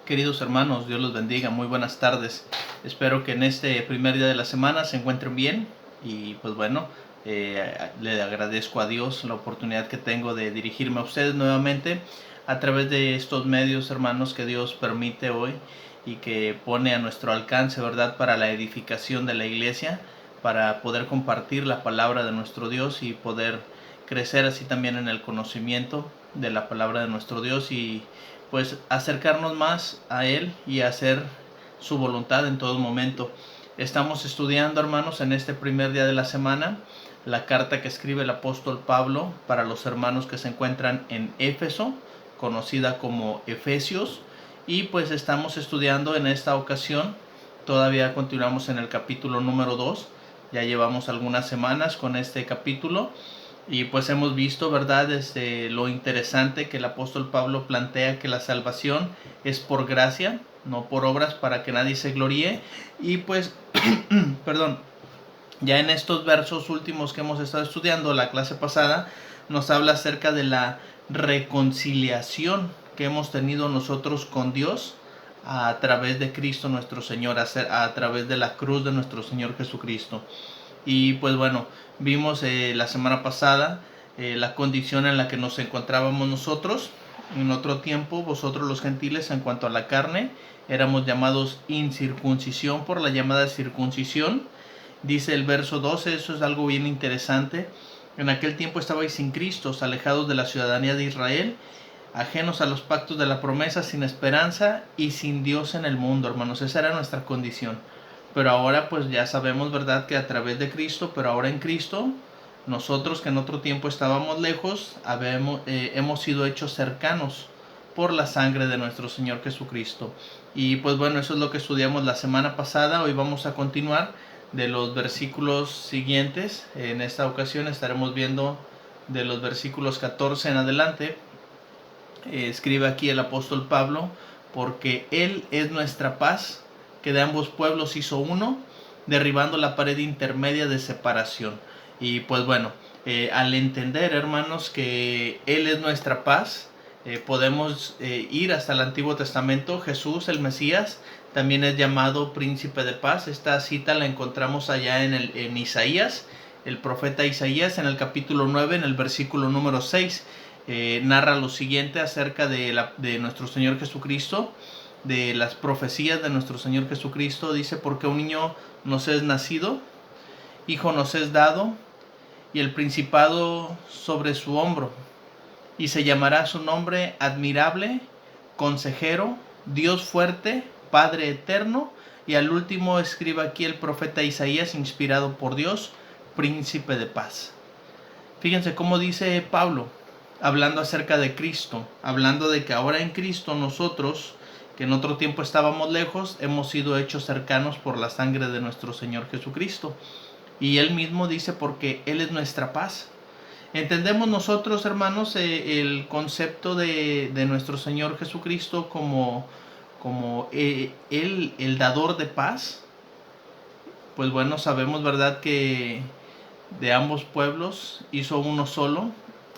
Queridos hermanos, Dios los bendiga, muy buenas tardes. Espero que en este primer día de la semana se encuentren bien y pues bueno, le agradezco a Dios la oportunidad que tengo de dirigirme a ustedes nuevamente a través de estos medios, hermanos, que Dios permite hoy y que pone a nuestro alcance, ¿verdad?, para la edificación de la iglesia, para poder compartir la palabra de nuestro Dios y poder crecer así también en el conocimiento de la palabra de nuestro Dios y pues acercarnos más a Él y hacer su voluntad en todo momento. Estamos estudiando, hermanos, en este primer día de la semana, la carta que escribe el apóstol Pablo para los hermanos que se encuentran en Éfeso, conocida como Efesios, y pues estamos estudiando en esta ocasión, todavía continuamos en el capítulo número 2, ya llevamos algunas semanas con este capítulo, y pues hemos visto, ¿verdad?, lo interesante que el apóstol Pablo plantea, que la salvación es por gracia, no por obras, para que nadie se gloríe. Y pues, perdón, ya en estos versos últimos que hemos estado estudiando, la clase pasada nos habla acerca de la reconciliación que hemos tenido nosotros con Dios a través de Cristo nuestro Señor, a través de la cruz de nuestro Señor Jesucristo. Y pues bueno, vimos la semana pasada la condición en la que nos encontrábamos nosotros. En otro tiempo, vosotros los gentiles, en cuanto a la carne, éramos llamados incircuncisión por la llamada circuncisión. Dice el verso 12, eso es algo bien interesante. En aquel tiempo estabais sin Cristo, alejados de la ciudadanía de Israel, ajenos a los pactos de la promesa, sin esperanza y sin Dios en el mundo, hermanos. Esa era nuestra condición. Pero ahora pues ya sabemos, ¿verdad?, que a través de Cristo, pero ahora en Cristo, nosotros que en otro tiempo estábamos lejos, hemos sido hechos cercanos por la sangre de nuestro Señor Jesucristo. Y pues bueno, eso es lo que estudiamos la semana pasada. Hoy vamos a continuar de los versículos siguientes. En esta ocasión estaremos viendo de los versículos 14 en adelante. Escribe aquí el apóstol Pablo: porque Él es nuestra paz, que de ambos pueblos hizo uno, derribando la pared intermedia de separación. Y pues bueno, al entender, hermanos, que Él es nuestra paz, podemos ir hasta el Antiguo Testamento. Jesús, el Mesías, también es llamado príncipe de paz. Esta cita la encontramos allá en Isaías, el profeta Isaías, en el capítulo 9, en el versículo número 6. Narra lo siguiente acerca de nuestro Señor Jesucristo, de las profecías de nuestro Señor Jesucristo. Dice: porque un niño nos es nacido, hijo nos es dado, y el principado sobre su hombro, y se llamará su nombre admirable, consejero, Dios fuerte, Padre eterno. Y al último escribe aquí el profeta Isaías, inspirado por Dios: príncipe de paz. Fíjense cómo dice Pablo, hablando acerca de Cristo, hablando de que ahora en Cristo nosotros, que en otro tiempo estábamos lejos, hemos sido hechos cercanos por la sangre de nuestro Señor Jesucristo. Y Él mismo dice: porque Él es nuestra paz. Entendemos nosotros, hermanos, el concepto de nuestro Señor Jesucristo como Él, el dador de paz. Pues bueno, sabemos, ¿verdad?, que de ambos pueblos hizo uno solo.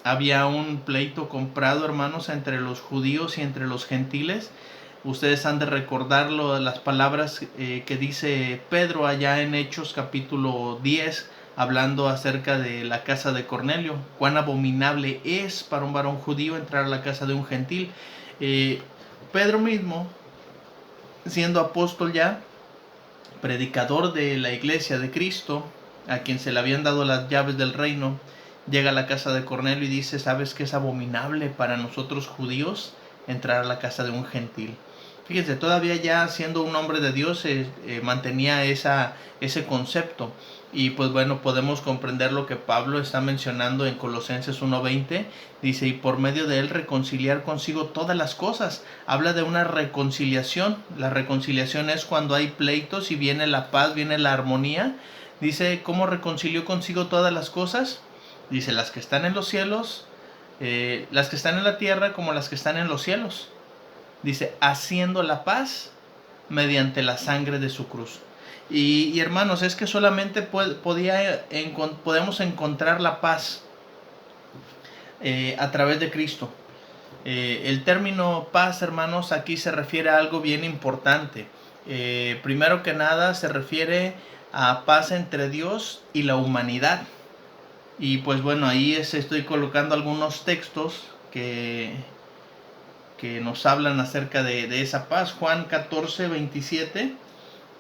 Había un pleito comprado, hermanos, entre los judíos y entre los gentiles. Ustedes han de recordarlo, las palabras que dice Pedro allá en Hechos capítulo 10, hablando acerca de la casa de Cornelio: cuán abominable es para un varón judío entrar a la casa de un gentil. Pedro mismo, siendo apóstol ya, predicador de la iglesia de Cristo, a quien se le habían dado las llaves del reino, llega a la casa de Cornelio y dice: ¿sabes que es abominable para nosotros judíos entrar a la casa de un gentil? Fíjense, todavía ya siendo un hombre de Dios mantenía ese concepto. Y pues bueno, podemos comprender lo que Pablo está mencionando en Colosenses 1:20. Dice: y por medio de él reconciliar consigo todas las cosas. Habla de una reconciliación. La reconciliación es cuando hay pleitos y viene la paz, viene la armonía. Dice: ¿cómo reconcilió consigo todas las cosas? Dice: las que están en los cielos, las que están en la tierra como las que están en los cielos. Dice: haciendo la paz mediante la sangre de su cruz. Y hermanos, es que solamente podemos encontrar la paz a través de Cristo. El término paz, hermanos, aquí se refiere a algo bien importante. Primero que nada se refiere a paz entre Dios y la humanidad. Y pues bueno, ahí estoy colocando algunos textos que nos hablan acerca de esa paz. Juan 14, 27.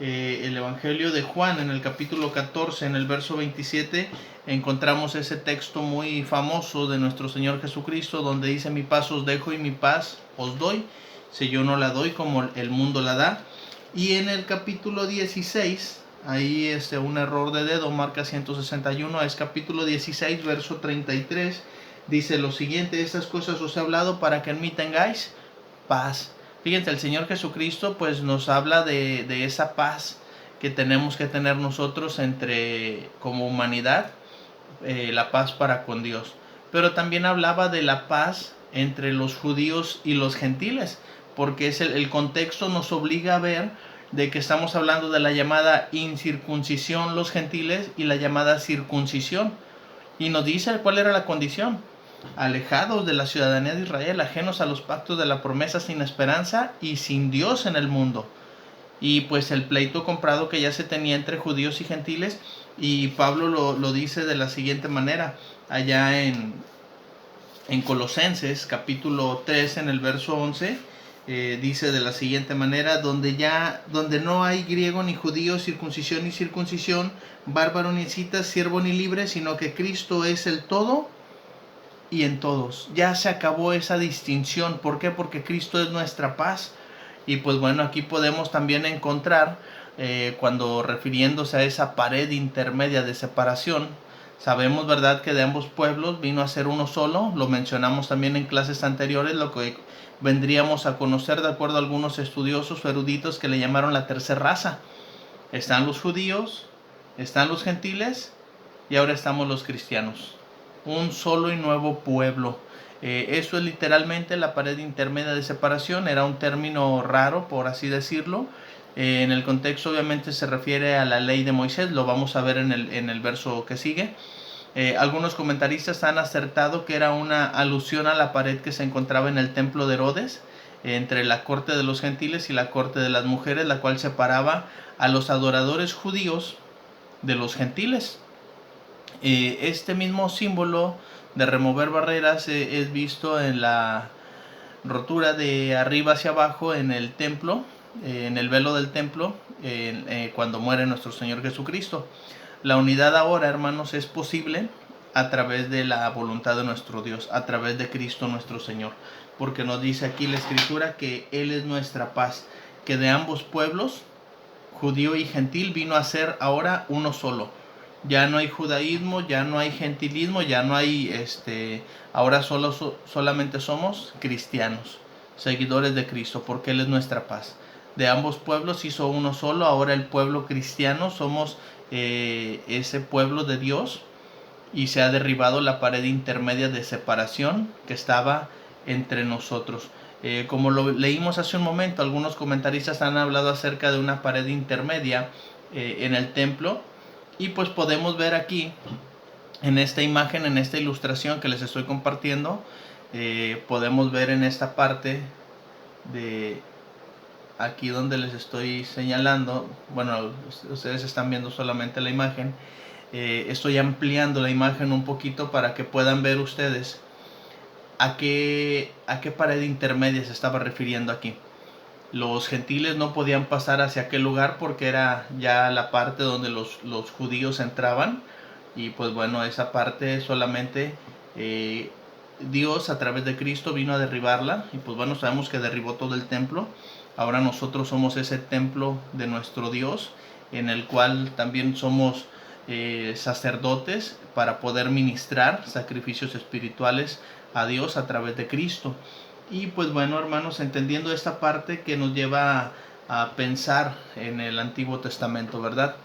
El Evangelio de Juan, en el capítulo 14, en el verso 27, encontramos ese texto muy famoso de nuestro Señor Jesucristo, donde dice: mi paz os dejo y mi paz os doy, si yo no la doy como el mundo la da. Y en el capítulo 16, ahí un error de dedo, marca 161, es capítulo 16, verso 33, dice lo siguiente: estas cosas os he hablado para que en mí tengáis paz. Fíjense, el Señor Jesucristo pues nos habla de esa paz que tenemos que tener nosotros como humanidad, la paz para con Dios. Pero también hablaba de la paz entre los judíos y los gentiles, porque el contexto nos obliga a ver de que estamos hablando de la llamada incircuncisión los gentiles y la llamada circuncisión. Y nos dice cuál era la condición: alejados de la ciudadanía de Israel, ajenos a los pactos de la promesa, sin esperanza y sin Dios en el mundo. Y pues el pleito comprado que ya se tenía entre judíos y gentiles, y Pablo lo dice de la siguiente manera, allá en Colosenses capítulo 3, en el verso 11, dice de la siguiente manera: donde no hay griego ni judío, circuncisión ni circuncisión, bárbaro ni escita, siervo ni libre, sino que Cristo es el todo y en todos. Ya se acabó esa distinción. ¿Por qué? Porque Cristo es nuestra paz. Y pues bueno, aquí podemos también encontrar, cuando refiriéndose a esa pared intermedia de separación, sabemos, ¿verdad?, que de ambos pueblos vino a ser uno solo. Lo mencionamos también en clases anteriores, lo que vendríamos a conocer de acuerdo a algunos estudiosos o eruditos que le llamaron la tercera raza. Están los judíos, están los gentiles y ahora estamos los cristianos. Un solo y nuevo pueblo. Eso es literalmente la pared intermedia de separación. Era un término raro, por así decirlo. En el contexto obviamente se refiere a la ley de Moisés. Lo vamos a ver en el verso que sigue. Algunos comentaristas han acertado que era una alusión a la pared que se encontraba en el templo de Herodes, entre la corte de los gentiles y la corte de las mujeres, la cual separaba a los adoradores judíos de los gentiles. Este mismo símbolo de remover barreras es visto en la rotura de arriba hacia abajo en el templo, en el velo del templo, cuando muere nuestro Señor Jesucristo. La unidad ahora, hermanos, es posible a través de la voluntad de nuestro Dios, a través de Cristo nuestro Señor, porque nos dice aquí la Escritura que Él es nuestra paz, que de ambos pueblos, judío y gentil, vino a ser ahora uno solo. Ya no hay judaísmo, ya no hay gentilismo, ya no hay ahora solamente somos cristianos, seguidores de Cristo, porque Él es nuestra paz. De ambos pueblos hizo uno solo. Ahora el pueblo cristiano somos ese pueblo de Dios, y se ha derribado la pared intermedia de separación que estaba entre nosotros. Como lo leímos hace un momento, algunos comentaristas han hablado acerca de una pared intermedia en el templo. Y pues podemos ver aquí, en esta imagen, en esta ilustración que les estoy compartiendo, podemos ver en esta parte de aquí donde les estoy señalando. Bueno, ustedes están viendo solamente la imagen. Estoy ampliando la imagen un poquito para que puedan ver ustedes a qué pared intermedia se estaba refiriendo aquí. Los gentiles no podían pasar hacia aquel lugar porque era ya la parte donde los judíos entraban. Y pues bueno, esa parte solamente Dios a través de Cristo vino a derribarla. Y pues bueno, sabemos que derribó todo el templo. Ahora nosotros somos ese templo de nuestro Dios, en el cual también somos sacerdotes para poder ministrar sacrificios espirituales a Dios a través de Cristo. Y pues bueno, hermanos, entendiendo esta parte que nos lleva a pensar en el Antiguo Testamento, ¿verdad?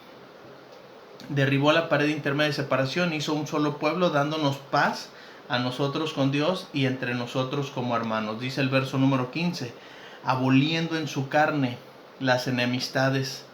Derribó la pared intermedia de separación, hizo un solo pueblo, dándonos paz a nosotros con Dios y entre nosotros como hermanos. Dice el verso número 15: aboliendo en su carne las enemistades,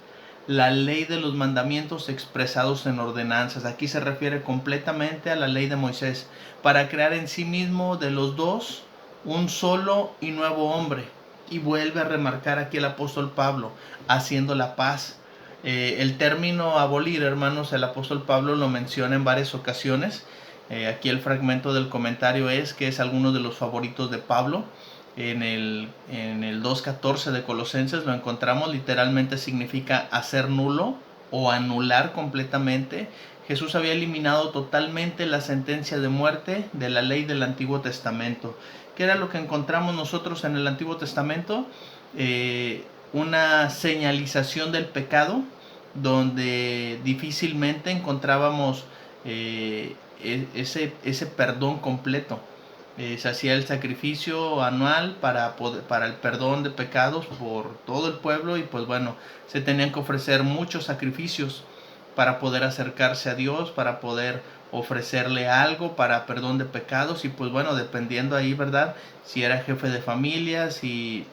la ley de los mandamientos expresados en ordenanzas. Aquí se refiere completamente a la ley de Moisés, para crear en sí mismo de los dos un solo y nuevo hombre. Y vuelve a remarcar aquí el apóstol Pablo, haciendo la paz. El término abolir, hermanos, el apóstol Pablo lo menciona en varias ocasiones. Aquí el fragmento del comentario que es alguno de los favoritos de Pablo. En el 2.14 de Colosenses lo encontramos, literalmente significa hacer nulo o anular completamente. Jesús había eliminado totalmente la sentencia de muerte de la ley del Antiguo Testamento. ¿Qué era lo que encontramos nosotros en el Antiguo Testamento? Una señalización del pecado, donde difícilmente encontrábamos ese perdón completo. Se hacía el sacrificio anual para el perdón de pecados por todo el pueblo, y pues bueno, se tenían que ofrecer muchos sacrificios para poder acercarse a Dios, para poder ofrecerle algo para perdón de pecados. Y pues bueno, dependiendo ahí, ¿verdad?, si era jefe de familia, si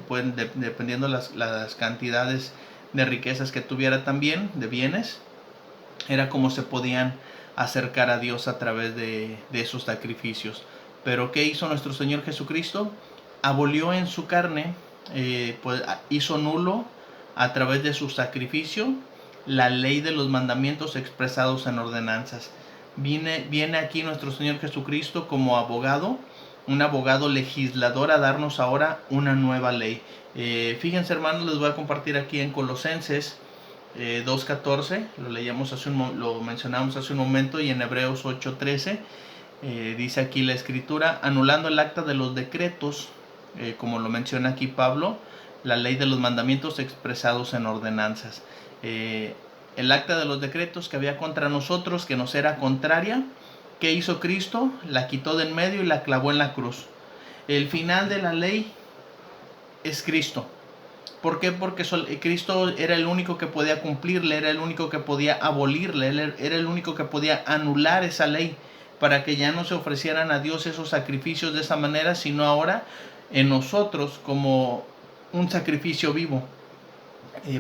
pues, dependiendo las cantidades de riquezas que tuviera también, de bienes, era como se podían acercar a Dios a través de esos sacrificios. Pero ¿qué hizo nuestro Señor Jesucristo? Abolió en su carne, pues hizo nulo a través de su sacrificio la ley de los mandamientos expresados en ordenanzas. Viene aquí nuestro Señor Jesucristo como abogado, un abogado legislador, a darnos ahora una nueva ley. Fíjense, hermanos, les voy a compartir aquí en Colosenses 2.14, lo mencionamos hace un momento, y en Hebreos 8.13 dice aquí la escritura: anulando el acta de los decretos, como lo menciona aquí Pablo, la ley de los mandamientos expresados en ordenanzas. El acta de los decretos que había contra nosotros, que nos era contraria, ¿qué hizo Cristo? La quitó de en medio y la clavó en la cruz. El final de la ley es Cristo. ¿Por qué? Porque Cristo era el único que podía cumplirle, era el único que podía abolirle, era el único que podía anular esa ley, para que ya no se ofrecieran a Dios esos sacrificios de esa manera, sino ahora en nosotros como un sacrificio vivo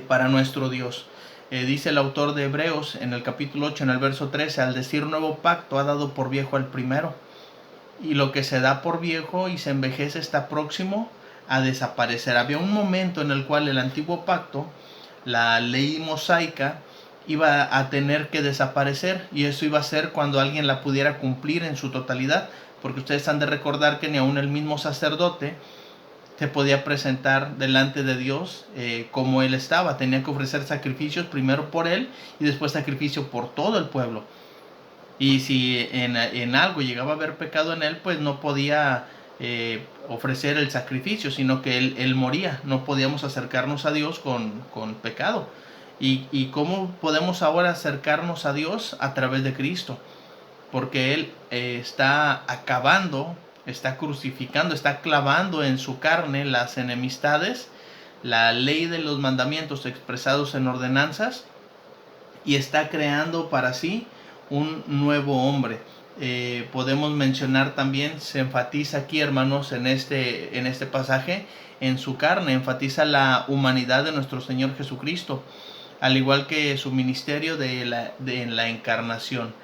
para nuestro Dios. Dice el autor de Hebreos en el capítulo 8, en el verso 13, al decir nuevo pacto, ha dado por viejo al primero, y lo que se da por viejo y se envejece está próximo a desaparecer. Había un momento en el cual el antiguo pacto, la ley mosaica, iba a tener que desaparecer, y eso iba a ser cuando alguien la pudiera cumplir en su totalidad, porque ustedes han de recordar que ni aun el mismo sacerdote se podía presentar delante de Dios como él estaba. Tenía que ofrecer sacrificios primero por él y después sacrificio por todo el pueblo. Y si en algo llegaba a haber pecado en él, pues no podía ofrecer el sacrificio, sino que él moría. No podíamos acercarnos a Dios con pecado. ¿Y cómo podemos ahora acercarnos a Dios? A través de Cristo. Porque Él está acabando, está crucificando, está clavando en su carne las enemistades, la ley de los mandamientos expresados en ordenanzas, y está creando para sí un nuevo hombre. Podemos mencionar también, se enfatiza aquí, hermanos, en este pasaje, en su carne, enfatiza la humanidad de nuestro Señor Jesucristo, al igual que su ministerio en la encarnación.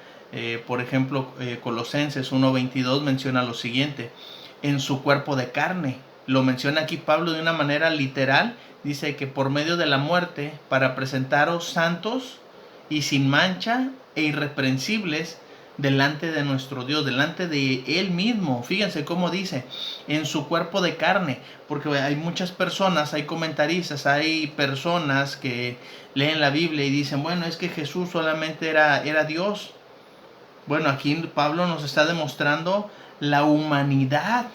Por ejemplo, Colosenses 1.22 menciona lo siguiente: en su cuerpo de carne. Lo menciona aquí Pablo de una manera literal. Dice que por medio de la muerte, para presentaros santos y sin mancha e irreprensibles delante de nuestro Dios, delante de Él mismo. Fíjense cómo dice, en su cuerpo de carne, porque hay muchas personas, hay comentaristas, hay personas que leen la Biblia y dicen, bueno, es que Jesús solamente era Dios. Bueno, aquí Pablo nos está demostrando la humanidad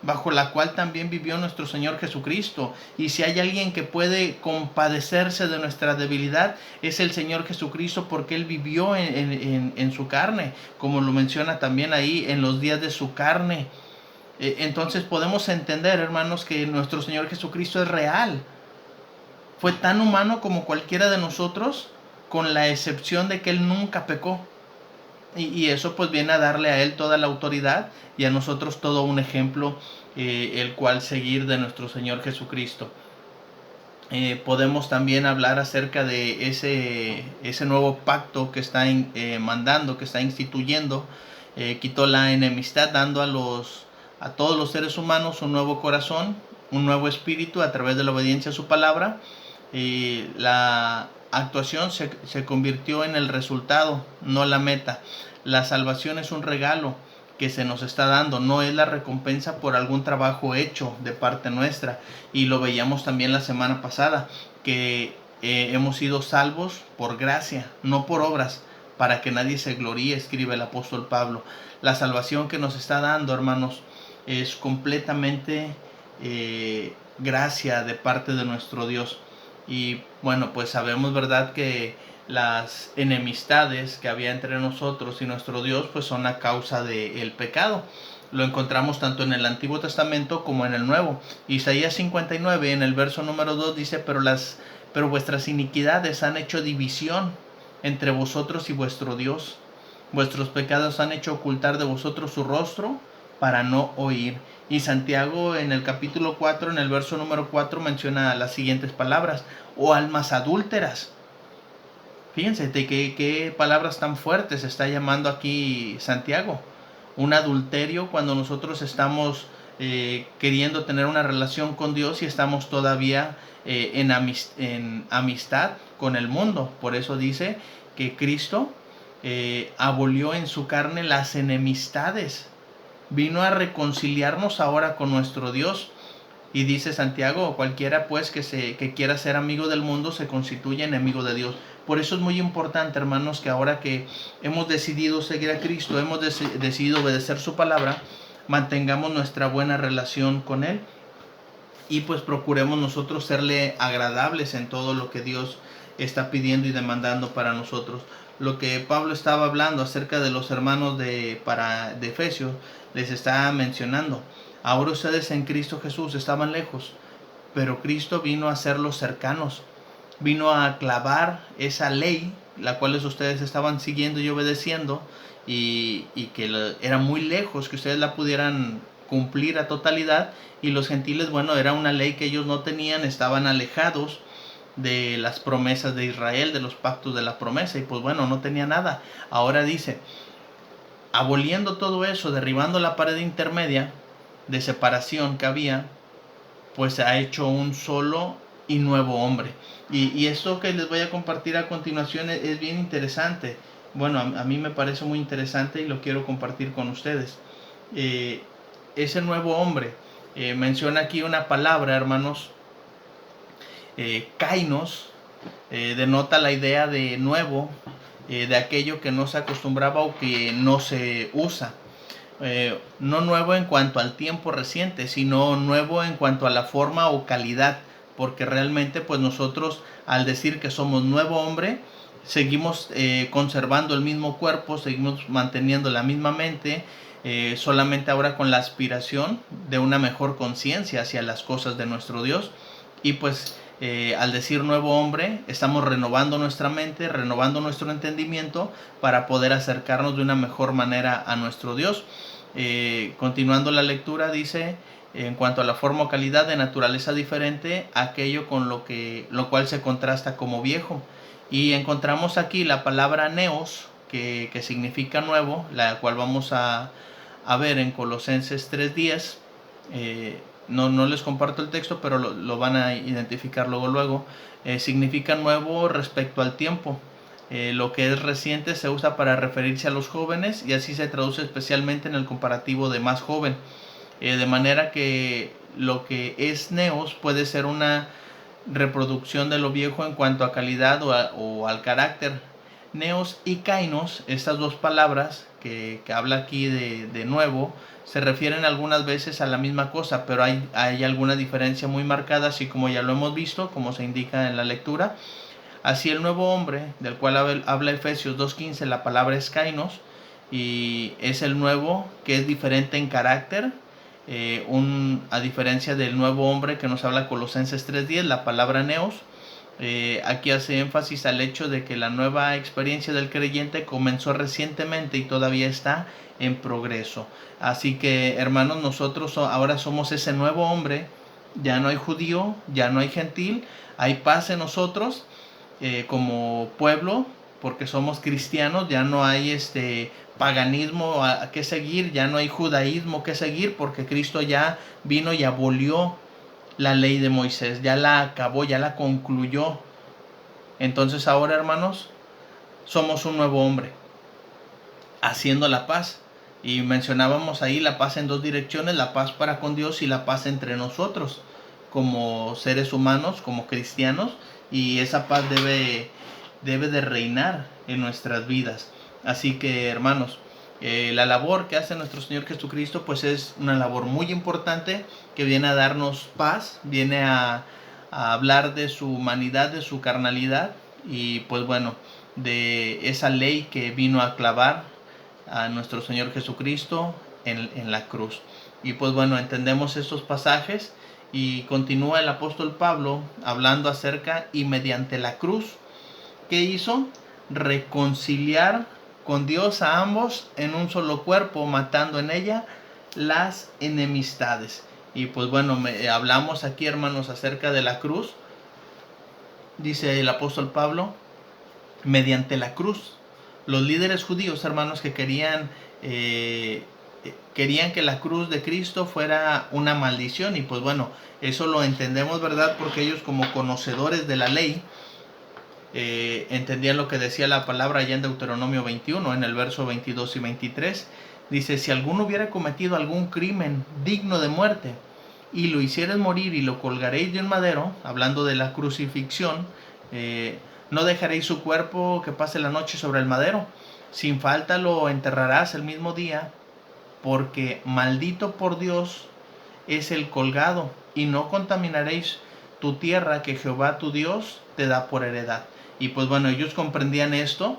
bajo la cual también vivió nuestro Señor Jesucristo. Y si hay alguien que puede compadecerse de nuestra debilidad, es el Señor Jesucristo, porque Él vivió en su carne, como lo menciona también ahí, en los días de su carne. Entonces podemos entender, hermanos, que nuestro Señor Jesucristo es real. Fue tan humano como cualquiera de nosotros, con la excepción de que Él nunca pecó. Y eso pues viene a darle a Él toda la autoridad y a nosotros todo un ejemplo el cual seguir de nuestro Señor Jesucristo. Podemos también hablar acerca de ese nuevo pacto que está mandando, que está instituyendo. Quitó la enemistad, dando a todos los seres humanos un nuevo corazón, un nuevo espíritu a través de la obediencia a su palabra. Y la actuación se convirtió en el resultado, no la meta. La salvación es un regalo que se nos está dando, no es la recompensa por algún trabajo hecho de parte nuestra. Y lo veíamos también la semana pasada, que hemos sido salvos por gracia, no por obras, para que nadie se gloríe, escribe el apóstol Pablo. La salvación que nos está dando, hermanos, es completamente gracia de parte de nuestro Dios. Y bueno, pues sabemos, ¿verdad?, que las enemistades que había entre nosotros y nuestro Dios pues son a causa del pecado. Lo encontramos tanto en el Antiguo Testamento como en el Nuevo. Isaías 59 en el verso número 2 dice: pero vuestras iniquidades han hecho división entre vosotros y vuestro Dios. Vuestros pecados han hecho ocultar de vosotros su rostro para no oír. Y Santiago en el capítulo 4, en el verso número 4, menciona las siguientes palabras: oh almas adúlteras. Fíjense de qué palabras tan fuertes está llamando aquí Santiago. Un adulterio cuando nosotros estamos queriendo tener una relación con Dios y estamos todavía en amistad con el mundo. Por eso dice que Cristo abolió en su carne las enemistades. Vino a reconciliarnos ahora con nuestro Dios. Y dice Santiago: cualquiera pues que quiera ser amigo del mundo se constituye enemigo de Dios. Por eso es muy importante, hermanos, que ahora que hemos decidido seguir a Cristo, hemos decidido obedecer su palabra, mantengamos nuestra buena relación con Él y pues procuremos nosotros serle agradables en todo lo que Dios está pidiendo y demandando para nosotros. Lo que Pablo estaba hablando acerca de los hermanos de Efesios, les está mencionando: ahora ustedes en Cristo Jesús estaban lejos, pero Cristo vino a hacerlos cercanos. Vino a clavar esa ley, la cual ustedes estaban siguiendo y obedeciendo, y que era muy lejos que ustedes la pudieran cumplir a totalidad. Y los gentiles, bueno, era una ley que ellos no tenían, estaban alejados de las promesas de Israel, de los pactos de la promesa, y pues bueno, no tenía nada. Ahora dice, aboliendo todo eso, derribando la pared intermedia de separación que había, pues ha hecho un solo y nuevo hombre. Y esto que les voy a compartir a continuación es bien interesante. Bueno, a mí me parece muy interesante y lo quiero compartir con ustedes. Ese nuevo hombre, menciona aquí una palabra, hermanos, kainos, denota la idea de nuevo, de aquello que no se acostumbraba o que no se usa. No nuevo en cuanto al tiempo reciente, sino nuevo en cuanto a la forma o calidad, porque realmente pues nosotros al decir que somos nuevo hombre, seguimos conservando el mismo cuerpo, seguimos manteniendo la misma mente, solamente ahora con la aspiración de una mejor conciencia hacia las cosas de nuestro Dios. Y pues al decir nuevo hombre, estamos renovando nuestra mente, renovando nuestro entendimiento para poder acercarnos de una mejor manera a nuestro Dios. Continuando la lectura, dice: en cuanto a la forma o calidad de naturaleza diferente, aquello con lo cual se contrasta como viejo. Y encontramos aquí la palabra neos, que significa nuevo, la cual vamos a ver en Colosenses 3:10. No les comparto el texto, pero lo van a identificar luego. Significa nuevo respecto al tiempo. Lo que es reciente se usa para referirse a los jóvenes, y así se traduce especialmente en el comparativo de más joven. De manera que lo que es neos puede ser una reproducción de lo viejo en cuanto a calidad o al carácter. Neos y kainos, estas dos palabras que habla aquí de nuevo, se refieren algunas veces a la misma cosa, pero hay alguna diferencia muy marcada, así como ya lo hemos visto, como se indica en la lectura. Así el nuevo hombre, del cual habla Efesios 2:15, la palabra es kainos, y es el nuevo que es diferente en carácter, a diferencia del nuevo hombre que nos habla Colosenses 3:10, la palabra neos. Aquí hace énfasis al hecho de que la nueva experiencia del creyente comenzó recientemente y todavía está en progreso. Así que, hermanos, nosotros ahora somos ese nuevo hombre. Ya no hay judío, ya no hay gentil, hay paz en nosotros como pueblo porque somos cristianos, ya no hay paganismo a que seguir, ya no hay judaísmo que seguir, porque Cristo ya vino y abolió la ley de Moisés, ya la acabó, ya la concluyó. Entonces ahora, hermanos, somos un nuevo hombre, haciendo la paz. Y mencionábamos ahí la paz en dos direcciones, la paz para con Dios y la paz entre nosotros, como seres humanos, como cristianos, y esa paz debe de reinar en nuestras vidas. Así que, hermanos, la labor que hace nuestro Señor Jesucristo pues es una labor muy importante, que viene a darnos paz, viene a hablar de su humanidad, de su carnalidad, y pues bueno, de esa ley que vino a clavar a nuestro Señor Jesucristo en la cruz. Y pues bueno, entendemos estos pasajes y continúa el apóstol Pablo hablando acerca y mediante la cruz, ¿qué hizo? Reconciliar con Dios a ambos en un solo cuerpo, matando en ella las enemistades. Y pues bueno, hablamos aquí, hermanos, acerca de la cruz. Dice el apóstol Pablo, mediante la cruz. Los líderes judíos, hermanos, que querían que la cruz de Cristo fuera una maldición. Y pues bueno, eso lo entendemos, ¿verdad? Porque ellos, como conocedores de la ley, entendían lo que decía la palabra allá en Deuteronomio 21, en el verso 22 y 23. Dice, si alguno hubiera cometido algún crimen digno de muerte, y lo hicieres morir y lo colgaréis de un madero, hablando de la crucifixión, no dejaréis su cuerpo que pase la noche sobre el madero. Sin falta lo enterrarás el mismo día, porque maldito por Dios es el colgado, y no contaminaréis tu tierra que Jehová tu Dios te da por heredad. Y pues bueno, ellos comprendían esto,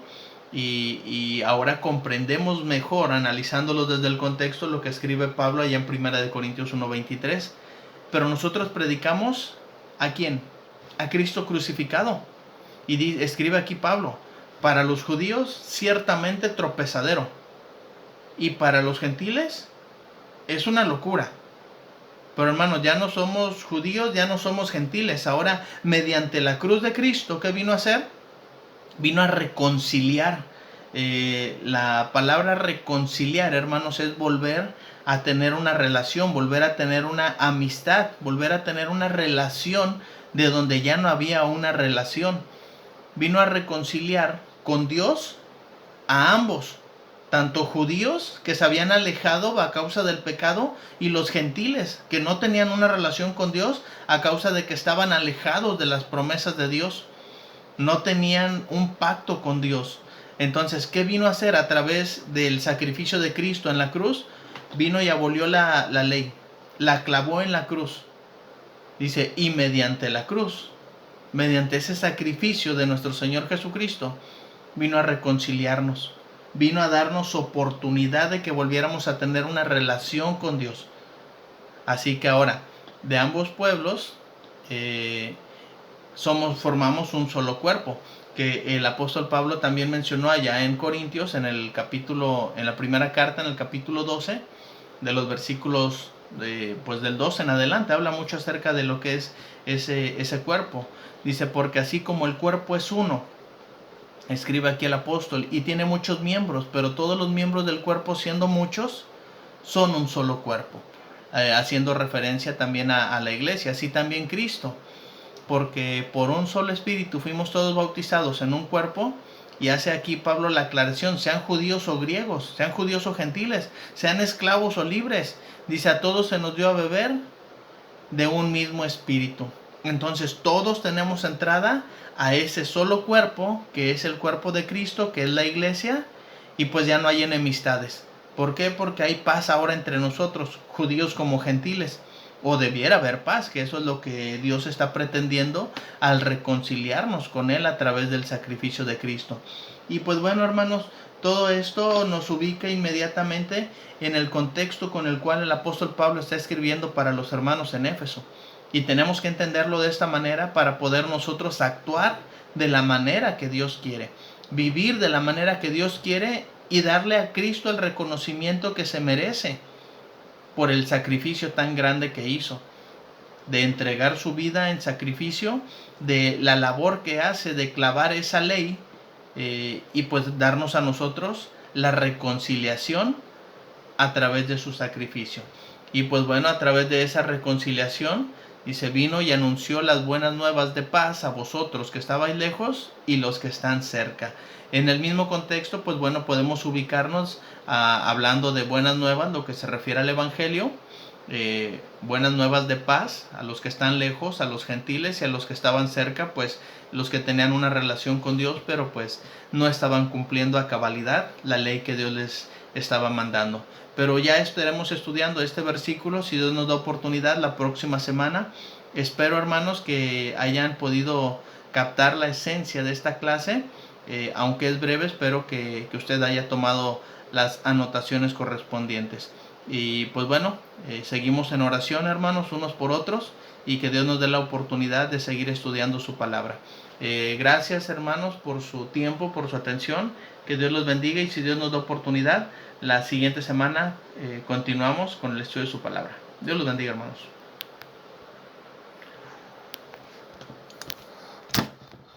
y ahora comprendemos mejor, analizándolo desde el contexto, lo que escribe Pablo allá en 1 Corintios 1:23. Pero nosotros predicamos, ¿a quién? A Cristo crucificado. Y escribe aquí Pablo, para los judíos ciertamente tropezadero, y para los gentiles es una locura. Pero hermanos, ya no somos judíos, ya no somos gentiles. Ahora, mediante la cruz de Cristo, ¿qué vino a hacer? Vino a reconciliar. La palabra reconciliar, hermanos, es volver a tener una relación, volver a tener una amistad, volver a tener una relación de donde ya no había una relación. Vino a reconciliar con Dios a ambos, tanto judíos que se habían alejado a causa del pecado, y los gentiles que no tenían una relación con Dios a causa de que estaban alejados de las promesas de Dios, no tenían un pacto con Dios. Entonces, ¿qué vino a hacer a través del sacrificio de Cristo en la cruz? Vino y abolió la ley, la clavó en la cruz. Dice, y mediante la cruz, mediante ese sacrificio de nuestro Señor Jesucristo, vino a reconciliarnos, vino a darnos oportunidad de que volviéramos a tener una relación con Dios. Así que ahora, de ambos pueblos, formamos un solo cuerpo, que el apóstol Pablo también mencionó allá en Corintios, en la primera carta, en el capítulo 12, de los versículos del 12 en adelante, habla mucho acerca de lo que es ese cuerpo. Dice, porque así como el cuerpo es uno, escribe aquí el apóstol, y tiene muchos miembros, pero todos los miembros del cuerpo, siendo muchos, son un solo cuerpo. Haciendo referencia también a la iglesia, así también Cristo. Porque por un solo espíritu fuimos todos bautizados en un cuerpo. Y hace aquí Pablo la aclaración, sean judíos o griegos, sean judíos o gentiles, sean esclavos o libres. Dice, a todos se nos dio a beber de un mismo espíritu. Entonces todos tenemos entrada a ese solo cuerpo, que es el cuerpo de Cristo, que es la iglesia, y pues ya no hay enemistades. ¿Por qué? Porque hay paz ahora entre nosotros, judíos como gentiles. O debiera haber paz, que eso es lo que Dios está pretendiendo al reconciliarnos con Él a través del sacrificio de Cristo. Y pues bueno, hermanos, todo esto nos ubica inmediatamente en el contexto con el cual el apóstol Pablo está escribiendo para los hermanos en Éfeso. Y tenemos que entenderlo de esta manera para poder nosotros actuar de la manera que Dios quiere, vivir de la manera que Dios quiere y darle a Cristo el reconocimiento que se merece por el sacrificio tan grande que hizo, de entregar su vida en sacrificio, de la labor que hace de clavar esa ley y pues darnos a nosotros la reconciliación a través de su sacrificio. Y pues bueno, a través de esa reconciliación, dice, vino y anunció las buenas nuevas de paz a vosotros que estabais lejos y los que están cerca. En el mismo contexto, pues bueno, podemos ubicarnos hablando de buenas nuevas, lo que se refiere al Evangelio, buenas nuevas de paz a los que están lejos, a los gentiles, y a los que estaban cerca, pues los que tenían una relación con Dios, pero pues no estaban cumpliendo a cabalidad la ley que Dios les estaba mandando. Pero ya estaremos estudiando este versículo, si Dios nos da oportunidad, la próxima semana. Espero, hermanos, que hayan podido captar la esencia de esta clase. Aunque es breve, espero que usted haya tomado las anotaciones correspondientes. Y pues bueno, seguimos en oración, hermanos, unos por otros, y que Dios nos dé la oportunidad de seguir estudiando su palabra. Gracias, hermanos, por su tiempo, por su atención. Que Dios los bendiga, y si Dios nos da oportunidad, la siguiente semana continuamos con el estudio de su palabra. Dios los bendiga, hermanos.